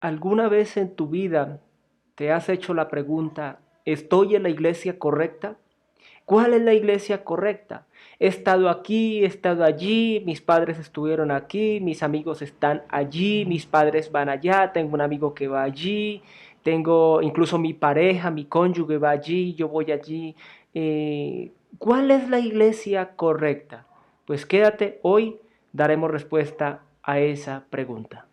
¿Alguna vez en tu vida te has hecho la pregunta, ¿estoy en la iglesia correcta? ¿Cuál es la iglesia correcta? He estado aquí, he estado allí, mis padres estuvieron aquí, mis amigos están allí, mis padres van allá, tengo un amigo que va allí, tengo incluso mi pareja, mi cónyuge va allí, yo voy allí. ¿Cuál es la iglesia correcta? Pues quédate, hoy daremos respuesta a esa pregunta.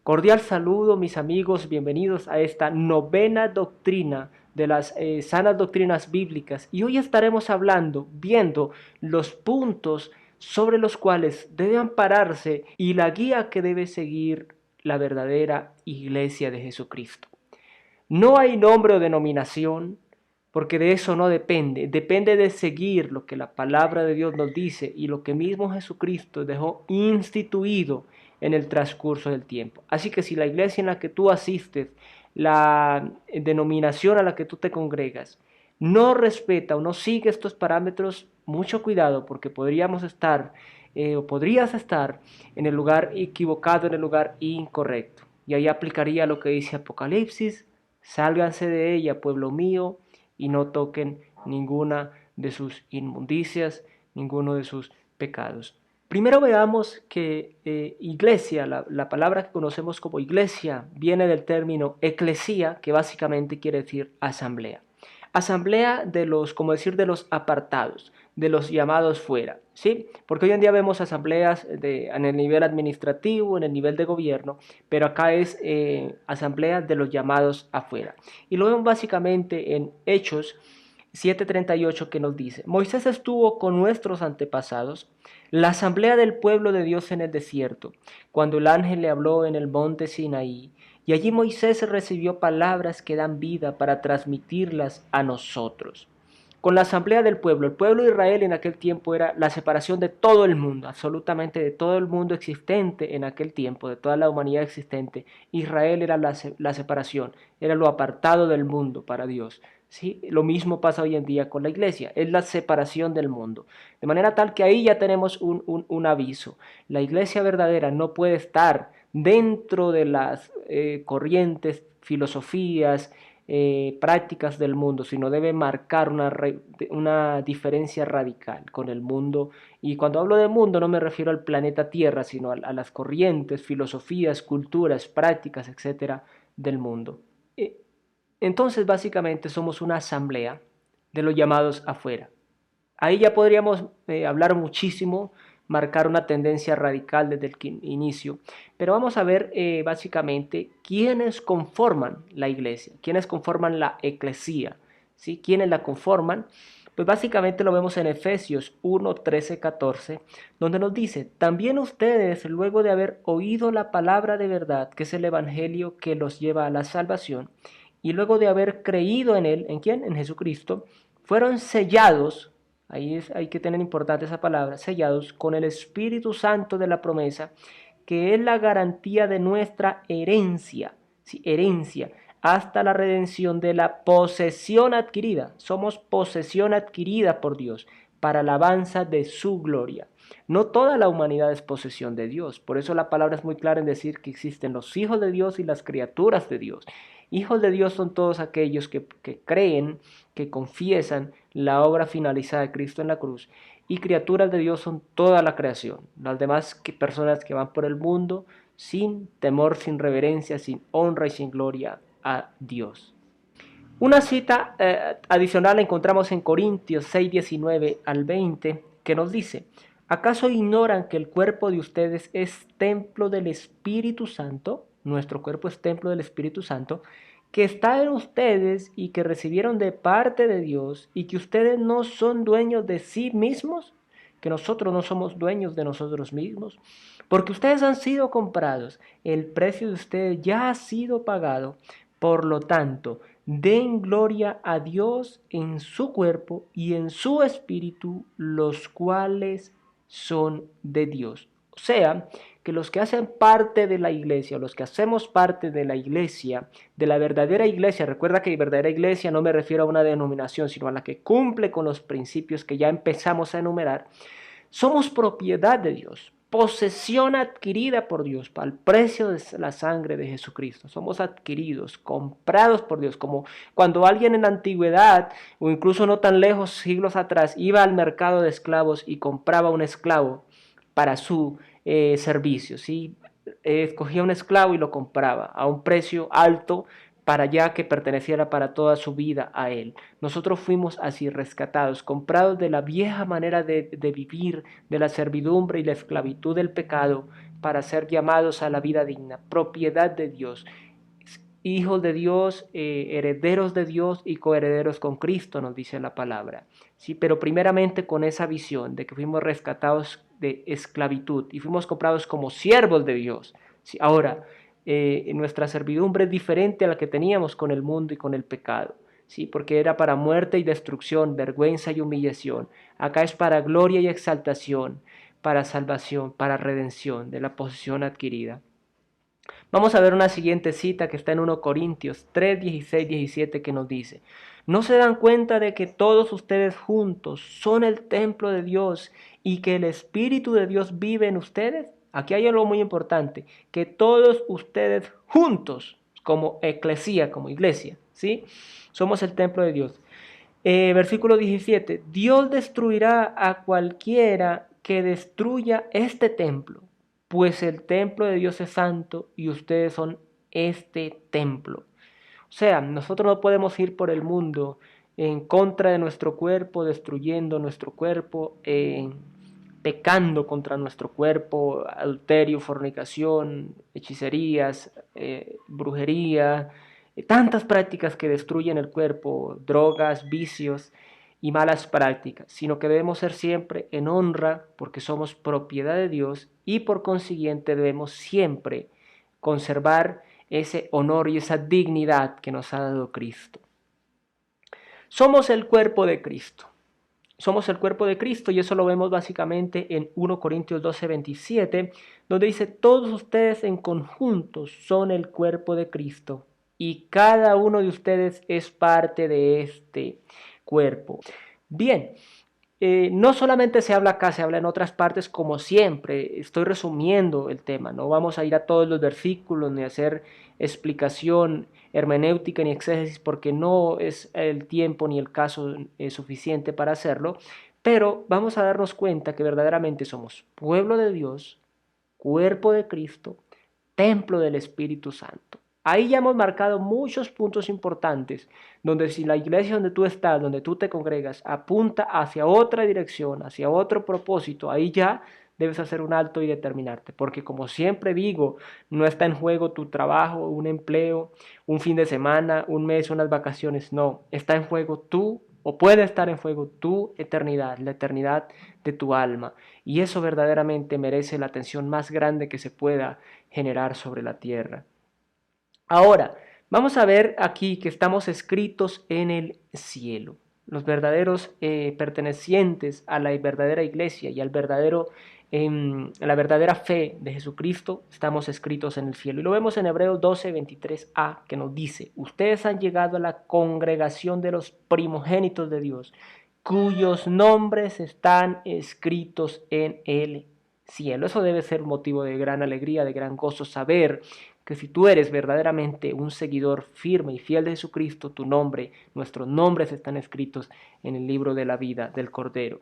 Cordial saludo, mis amigos, bienvenidos a esta novena doctrina de las sanas doctrinas bíblicas. Y hoy estaremos viendo los puntos sobre los cuales debe ampararse y la guía que debe seguir la verdadera iglesia de Jesucristo. No hay nombre o denominación, porque de eso no depende. Depende de seguir lo que la palabra de Dios nos dice y lo que mismo Jesucristo dejó instituido en el transcurso del tiempo. Así que si la iglesia en la que tú asistes, la denominación a la que tú te congregas, no respeta o no sigue estos parámetros, mucho cuidado, porque podríamos estar o podrías estar en el lugar equivocado, en el lugar incorrecto. Y ahí aplicaría lo que dice Apocalipsis: sálganse de ella, pueblo mío, y no toquen ninguna de sus inmundicias, ninguno de sus pecados. Primero veamos que iglesia, la palabra que conocemos como iglesia, viene del término eclesía, que básicamente quiere decir asamblea. Asamblea de los, como decir, de los apartados, de los llamados fuera, ¿sí? Porque hoy en día vemos asambleas en el nivel administrativo, en el nivel de gobierno, pero acá es asamblea de los llamados afuera. Y lo vemos básicamente en Hechos 7:38, que nos dice: Moisés estuvo con nuestros antepasados, la asamblea del pueblo de Dios en el desierto, cuando el ángel le habló en el monte Sinaí, y allí Moisés recibió palabras que dan vida para transmitirlas a nosotros. Con la asamblea del pueblo, el pueblo de Israel en aquel tiempo era la separación de todo el mundo, absolutamente de todo el mundo existente en aquel tiempo, de toda la humanidad existente. Israel era la separación, era lo apartado del mundo para Dios. ¿Sí? Lo mismo pasa hoy en día con la iglesia, es la separación del mundo. De manera tal que ahí ya tenemos un aviso. La iglesia verdadera no puede estar dentro de las corrientes, filosofías, prácticas del mundo, sino debe marcar una diferencia radical con el mundo. Y cuando hablo de mundo no me refiero al planeta Tierra, sino a las corrientes, filosofías, culturas, prácticas, etcétera, del mundo. Entonces, básicamente somos una asamblea de los llamados afuera. Ahí ya podríamos hablar muchísimo, marcar una tendencia radical desde el inicio, pero vamos a ver básicamente quiénes conforman la iglesia, quiénes conforman la eclesía, ¿sí? ¿Quiénes la conforman? Pues básicamente lo vemos en Efesios 1, 13, 14, donde nos dice: también ustedes, luego de haber oído la palabra de verdad, que es el evangelio que los lleva a la salvación, y luego de haber creído en él, ¿en quién? En Jesucristo, fueron sellados. Hay que tener importante esa palabra, sellados con el Espíritu Santo de la promesa, que es la garantía de nuestra herencia, ¿sí? Herencia, hasta la redención de la posesión adquirida. Somos posesión adquirida por Dios para alabanza de su gloria. No toda la humanidad es posesión de Dios, por eso la palabra es muy clara en decir que existen los hijos de Dios y las criaturas de Dios. Hijos de Dios son todos aquellos que creen, que confiesan la obra finalizada de Cristo en la cruz, y criaturas de Dios son toda la creación, las demás personas que van por el mundo sin temor, sin reverencia, sin honra y sin gloria a Dios. Una cita adicional la encontramos en Corintios 6, 19 al 20, que nos dice: ¿acaso ignoran que el cuerpo de ustedes es templo del Espíritu Santo? Nuestro cuerpo es templo del Espíritu Santo, que está en ustedes y que recibieron de parte de Dios, y que ustedes no son dueños de sí mismos, que nosotros no somos dueños de nosotros mismos, porque ustedes han sido comprados, el precio de ustedes ya ha sido pagado. Por lo tanto, den gloria a Dios en su cuerpo y en su espíritu, los cuales son de Dios. O sea, que los que hacen parte de la iglesia, los que hacemos parte de la iglesia, de la verdadera iglesia, recuerda que verdadera iglesia no me refiero a una denominación, sino a la que cumple con los principios que ya empezamos a enumerar, somos propiedad de Dios, posesión adquirida por Dios al precio de la sangre de Jesucristo. Somos adquiridos, comprados por Dios, como cuando alguien en la antigüedad o incluso no tan lejos, siglos atrás, iba al mercado de esclavos y compraba un esclavo para su servicio, ¿sí? Escogía un esclavo y lo compraba a un precio alto para ya que perteneciera para toda su vida a él. Nosotros fuimos así rescatados, comprados de la vieja manera de vivir, de la servidumbre y la esclavitud del pecado, para ser llamados a la vida digna, propiedad de Dios, hijos de Dios, herederos de Dios y coherederos con Cristo, nos dice la palabra. Sí, pero primeramente con esa visión de que fuimos rescatados de esclavitud y fuimos comprados como siervos de Dios. Sí, ahora, nuestra servidumbre es diferente a la que teníamos con el mundo y con el pecado, ¿sí? Porque era para muerte y destrucción, vergüenza y humillación. Acá es para gloria y exaltación, para salvación, para redención de la posesión adquirida. Vamos a ver una siguiente cita que está en 1 Corintios 3, 16, 17 que nos dice: ¿no se dan cuenta de que todos ustedes juntos son el templo de Dios y que el Espíritu de Dios vive en ustedes? Aquí hay algo muy importante, que todos ustedes juntos, como eclesía, como iglesia, ¿sí? Somos el templo de Dios. Versículo 17, Dios destruirá a cualquiera que destruya este templo, pues el templo de Dios es santo y ustedes son este templo. O sea, nosotros no podemos ir por el mundo en contra de nuestro cuerpo, destruyendo nuestro cuerpo, pecando contra nuestro cuerpo, adulterio, fornicación, hechicerías, brujería, tantas prácticas que destruyen el cuerpo, drogas, vicios y malas prácticas, sino que debemos ser siempre en honra porque somos propiedad de Dios y por consiguiente debemos siempre conservar ese honor y esa dignidad que nos ha dado Cristo. Somos el cuerpo de Cristo. Somos el cuerpo de Cristo y eso lo vemos básicamente en 1 Corintios 12, 27, donde dice: todos ustedes en conjunto son el cuerpo de Cristo y cada uno de ustedes es parte de este cuerpo. Bien, no solamente se habla acá, se habla en otras partes como siempre. Estoy resumiendo el tema, no vamos a ir a todos los versículos ni a hacer explicación hermenéutica ni exégesis porque no es el tiempo ni el caso suficiente para hacerlo, pero vamos a darnos cuenta que verdaderamente somos pueblo de Dios, cuerpo de Cristo, templo del Espíritu Santo. Ahí ya hemos marcado muchos puntos importantes, donde si la iglesia donde tú estás, donde tú te congregas, apunta hacia otra dirección, hacia otro propósito, ahí ya debes hacer un alto y determinarte, porque como siempre digo, no está en juego tu trabajo, un empleo, un fin de semana, un mes, unas vacaciones, no, está en juego tú, o puede estar en juego tu eternidad, la eternidad de tu alma, y eso verdaderamente merece la atención más grande que se pueda generar sobre la tierra. Ahora, vamos a ver aquí que estamos escritos en el cielo. Los verdaderos pertenecientes a la verdadera iglesia y al a la verdadera fe de Jesucristo, estamos escritos en el cielo. Y lo vemos en Hebreos 12, 23a, que nos dice: ustedes han llegado a la congregación de los primogénitos de Dios, cuyos nombres están escritos en el cielo. Eso debe ser motivo de gran alegría, de gran gozo, saber que si tú eres verdaderamente un seguidor firme y fiel de Jesucristo, tu nombre, nuestros nombres están escritos en el libro de la vida del Cordero.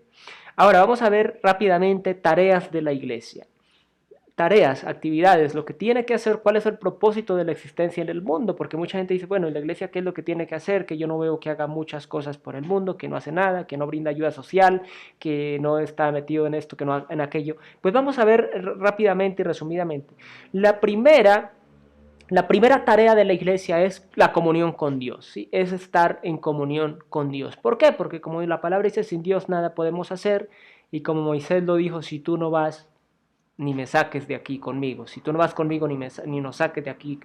Ahora vamos a ver rápidamente tareas de la iglesia. Tareas, actividades, lo que tiene que hacer, cuál es el propósito de la existencia en el mundo, porque mucha gente dice, bueno, ¿en la iglesia qué es lo que tiene que hacer? Que yo no veo que haga muchas cosas por el mundo, que no hace nada, que no brinda ayuda social, que no está metido en esto, que no en aquello. Pues vamos a ver rápidamente y resumidamente. La primera tarea de la iglesia es la comunión con Dios, ¿sí? Es estar en comunión con Dios. ¿Por qué? Porque como la palabra dice, sin Dios nada podemos hacer, y como Moisés lo dijo, si tú no vas, ni me saques de aquí conmigo. Si tú no vas conmigo, ni nos saques de aquí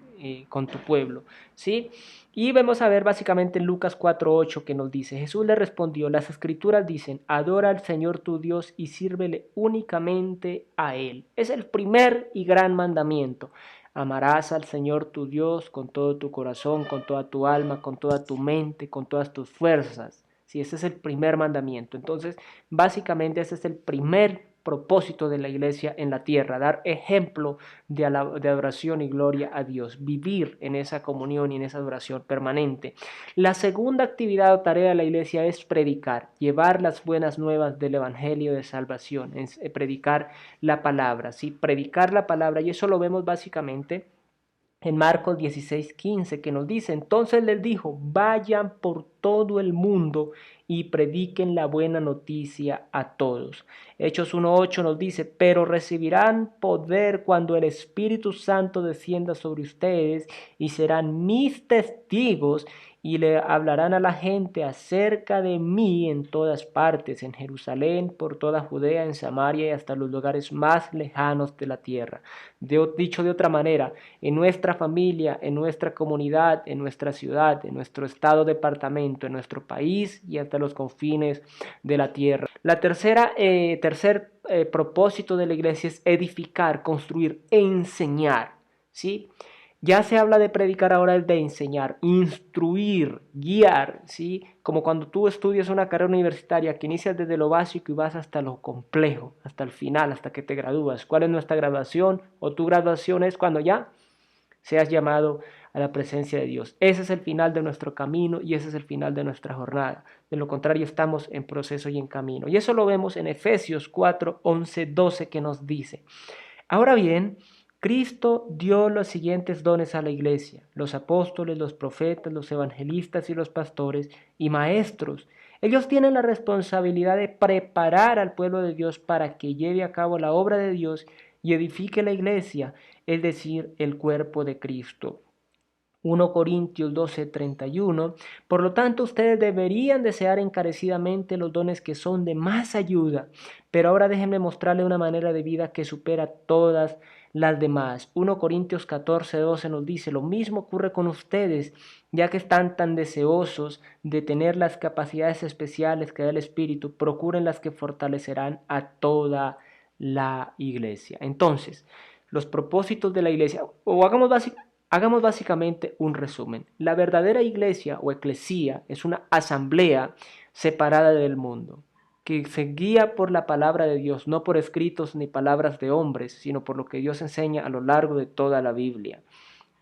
con tu pueblo. ¿Sí? Y vamos a ver básicamente en Lucas 4:8 que nos dice, Jesús le respondió, las escrituras dicen, adora al Señor tu Dios y sírvele únicamente a Él. Es el primer y gran mandamiento. Amarás al Señor tu Dios con todo tu corazón, con toda tu alma, con toda tu mente, con todas tus fuerzas. Sí, ese es el primer mandamiento. Entonces, básicamente ese es el primer propósito de la iglesia en la tierra, dar ejemplo de adoración y gloria a Dios, vivir en esa comunión y en esa adoración permanente. La segunda actividad o tarea de la iglesia es predicar, llevar las buenas nuevas del evangelio de salvación, es predicar la palabra, ¿sí? Predicar la palabra, y eso lo vemos básicamente en Marcos 16:15, que nos dice, entonces les dijo, vayan por todo el mundo y prediquen la buena noticia a todos. Hechos 1:8 nos dice, pero recibirán poder cuando el Espíritu Santo descienda sobre ustedes y serán mis testigos y le hablarán a la gente acerca de mí en todas partes, en Jerusalén, por toda Judea, en Samaria y hasta los lugares más lejanos de la tierra. Dicho de otra manera, en nuestra familia, en nuestra comunidad, en nuestra ciudad, en nuestro estado, departamento, en nuestro país y hasta los confines de la tierra. La tercer propósito de la iglesia es edificar, construir, enseñar, ¿sí? Ya se habla de predicar, ahora es de enseñar, instruir, guiar, ¿sí? Como cuando tú estudias una carrera universitaria que inicias desde lo básico y vas hasta lo complejo, hasta el final, hasta que te gradúas. ¿Cuál es nuestra graduación? O tu graduación es cuando ya seas llamado a la presencia de Dios. Ese es el final de nuestro camino y ese es el final de nuestra jornada. De lo contrario, estamos en proceso y en camino. Y eso lo vemos en Efesios 4:11-12 que nos dice, ahora bien, Cristo dio los siguientes dones a la iglesia, los apóstoles, los profetas, los evangelistas y los pastores y maestros. Ellos tienen la responsabilidad de preparar al pueblo de Dios para que lleve a cabo la obra de Dios y edifique la iglesia, es decir, el cuerpo de Cristo. 1 Corintios 12:31. Por lo tanto, ustedes deberían desear encarecidamente los dones que son de más ayuda, pero ahora déjenme mostrarle una manera de vida que supera todas las demás. 1 Corintios 14:12 nos dice, lo mismo ocurre con ustedes, ya que están tan deseosos de tener las capacidades especiales que da el Espíritu, procuren las que fortalecerán a toda la iglesia. Entonces, los propósitos de la iglesia, o hagamos básicamente un resumen. La verdadera iglesia o eclesía es una asamblea separada del mundo, que se guía por la palabra de Dios, no por escritos ni palabras de hombres, sino por lo que Dios enseña a lo largo de toda la Biblia.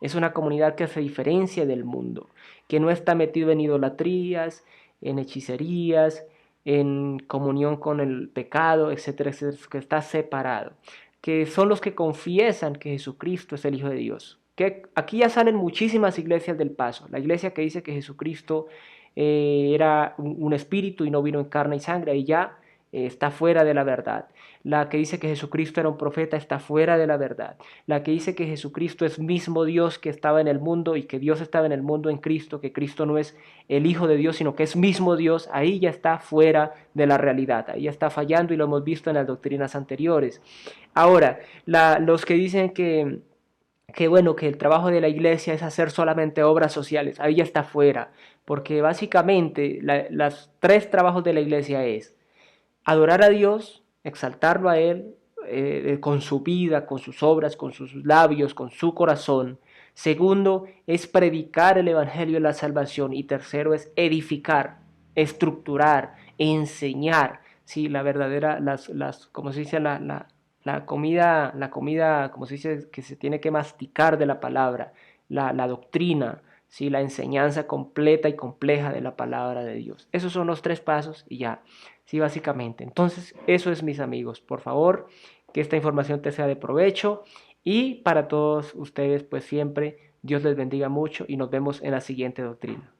Es una comunidad que se diferencia del mundo, que no está metido en idolatrías, en hechicerías, en comunión con el pecado, etcétera, etcétera, que está separado, que son los que confiesan que Jesucristo es el Hijo de Dios. Que aquí ya salen muchísimas iglesias del paso. La iglesia que dice que Jesucristo era un espíritu y no vino en carne y sangre, y ya está fuera de la verdad. La que dice que Jesucristo era un profeta está fuera de la verdad. La que dice que Jesucristo es mismo Dios que estaba en el mundo y que Dios estaba en el mundo en Cristo, que Cristo no es el Hijo de Dios, sino que es mismo Dios, ahí ya está fuera de la realidad, ahí ya está fallando y lo hemos visto en las doctrinas anteriores. Ahora, los que dicen que bueno, que el trabajo de la iglesia es hacer solamente obras sociales, ahí ya está fuera, porque básicamente los tres trabajos de la iglesia es adorar a Dios, exaltarlo a Él con su vida, con sus obras, con sus labios, con su corazón. Segundo es predicar el Evangelio de la salvación. Y tercero es edificar, estructurar, enseñar. Sí, la verdadera, como se dice, la comida, como se dice, que se tiene que masticar de la palabra, la doctrina, ¿sí? La enseñanza completa y compleja de la palabra de Dios. Esos son los tres pasos y ya. Sí, básicamente. Entonces, eso es, mis amigos. Por favor, que esta información te sea de provecho y para todos ustedes, pues siempre Dios les bendiga mucho y nos vemos en la siguiente doctrina.